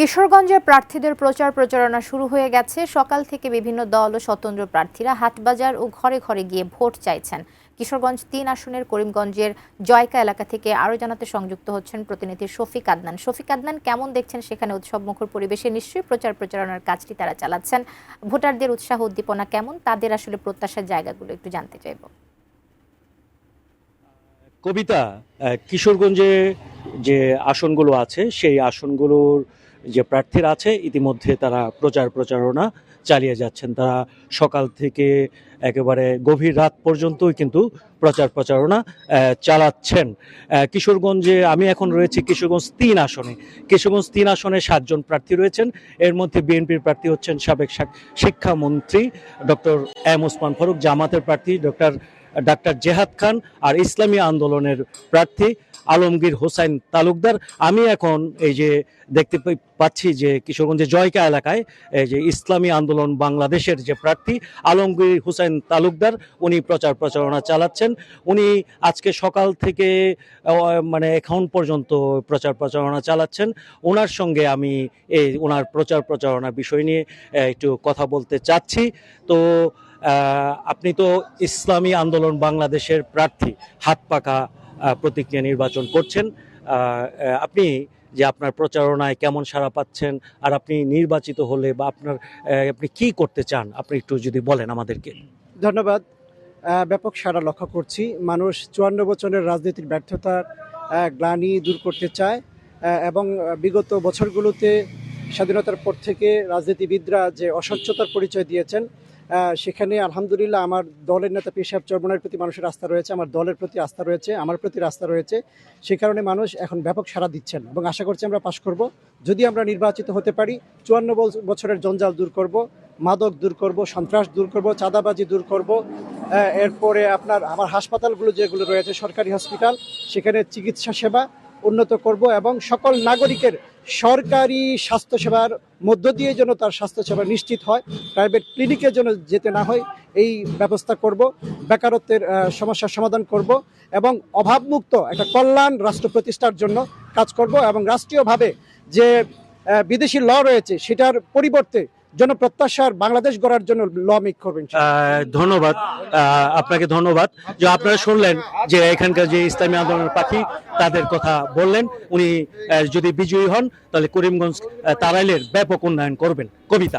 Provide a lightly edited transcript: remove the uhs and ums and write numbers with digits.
কিশোরগঞ্জে প্রার্থীদের প্রচার প্রচারণা শুরু হয়ে গেছে। সকাল থেকে বিভিন্ন দল ও স্বতন্ত্র প্রার্থীরা হাটবাজার ও ঘরে ঘরে গিয়ে ভোট চাইছেন। কিশোরগঞ্জ ৩ আসনের করিমগঞ্জের জয়কা এলাকা থেকে আরও জানাতে সংযুক্ত হচ্ছেন প্রতিনিধি শফিক আদনান। শফিক আদনান, কেমন দেখছেন সেখানে উৎসবমুখর পরিবেশে? নিশ্চয়ই প্রচার প্রচারণার কাজটি তারা চালাচ্ছেন। ভোটারদের উৎসাহ উদ্দীপনা কেমন, তাদের আসলে প্রত্যাশার জায়গাগুলো একটু জানতে চাইব। কবিতা, কিশোরগঞ্জে যে আসনগুলো আছে সেই আসনগুলোর যে প্রার্থীরা আছে ইতিমধ্যে তারা প্রচার প্রচারণা চালিয়ে যাচ্ছেন। তারা সকাল থেকে একেবারে গভীর রাত পর্যন্তই কিন্তু প্রচার প্রচারণা চালাচ্ছেন। কিশোরগঞ্জে আমি এখন রয়েছি কিশোরগঞ্জ ৩ আসনে। কিশোরগঞ্জ ৩ আসনে ৭ জন প্রার্থী রয়েছেন। এর মধ্যে বিএনপির প্রার্থী হচ্ছেন সাবেক শিক্ষামন্ত্রী ডক্টর এম ওসমান ফারুক, জামাতের প্রার্থী ডাক্তার জেহাদ খান, আর ইসলামী আন্দোলনের প্রার্থী আলমগীর হোসাইন তালুকদার। আমি এখন এই যে দেখতে পাচ্ছি যে কিশোরগঞ্জের জয়কা এলাকায় এই যে ইসলামী আন্দোলন বাংলাদেশের যে প্রার্থী আলমগীর হোসাইন তালুকদার, উনি প্রচার প্রচারণা চালাচ্ছেন। উনি আজকে সকাল থেকে মানে এখন পর্যন্ত প্রচার প্রচারণা চালাচ্ছেন। ওনার সঙ্গে আমি ওনার প্রচার প্রচারণা বিষয় নিয়ে একটু কথা বলতে চাচ্ছি। তো আপনি তো ইসলামী আন্দোলন বাংলাদেশের প্রার্থী, হাত পাকা প্রতীকে নির্বাচন করছেন। আপনি যে আপনার প্রচারণায় কেমন সাড়া পাচ্ছেন, আর আপনি নির্বাচিত হলে বা আপনি কি করতে চান, আপনি একটু যদি বলেন আমাদেরকে। ধন্যবাদ। ব্যাপক সাড়া লক্ষ্য করছি। মানুষ ৫৪ বছরের রাজনীতির ব্যর্থতার গ্লানি দূর করতে চায় এবং বিগত বছরগুলোতে স্বাধীনতার পর থেকে রাজনীতিবিদরা যে অস্বচ্ছতার পরিচয় দিয়েছেন, সেখানে আলহামদুলিল্লাহ আমার দলের নেতা পীর সাহেব চরমনের প্রতি মানুষের আস্থা রয়েছে, আমার দলের প্রতি আস্থা রয়েছে, আমার প্রতি আস্থা রয়েছে। সে কারণে মানুষ এখন ব্যাপক সাড়া দিচ্ছেন এবং আশা করছি আমরা পাশ করব। যদি আমরা নির্বাচিত হতে পারি, ৫৪ বছরের জঞ্জাল দূর করব, মাদক দূর করব, সন্ত্রাস দূর করব, চাঁদাবাজি দূর করব। এরপরে আমার হাসপাতালগুলো যেগুলো রয়েছে, সরকারি হসপিটাল, সেখানে চিকিৎসা সেবা উন্নত করব এবং সকল নাগরিকের সরকারি স্বাস্থ্যসেবার মধ্য দিয়ে যেন তার স্বাস্থ্যসেবা নিশ্চিত হয়, প্রাইভেট ক্লিনিকে যেন যেতে না হয় এই ব্যবস্থা করব। বেকারত্বের সমস্যার সমাধান করব এবং অভাবমুক্ত একটা কল্যাণ রাষ্ট্র প্রতিষ্ঠার জন্য কাজ করব এবং রাষ্ট্রীয়ভাবে যে বিদেশি ল রয়েছে সেটার পরিবর্তে জনপ্রত্যাশার বাংলাদেশ গড়ার জন্য ল মেক করবেন। ধন্যবাদ, আপনাকে ধন্যবাদ। যে আপনারা শুনলেন যে এখানকার যে ইসলামী আন্দোলনের প্রার্থী তাদের কথা বললেন। উনি যদি বিজয়ী হন তাহলে করিমগঞ্জ তারাইলের ব্যাপক উন্নয়ন করবেন। কবিতা।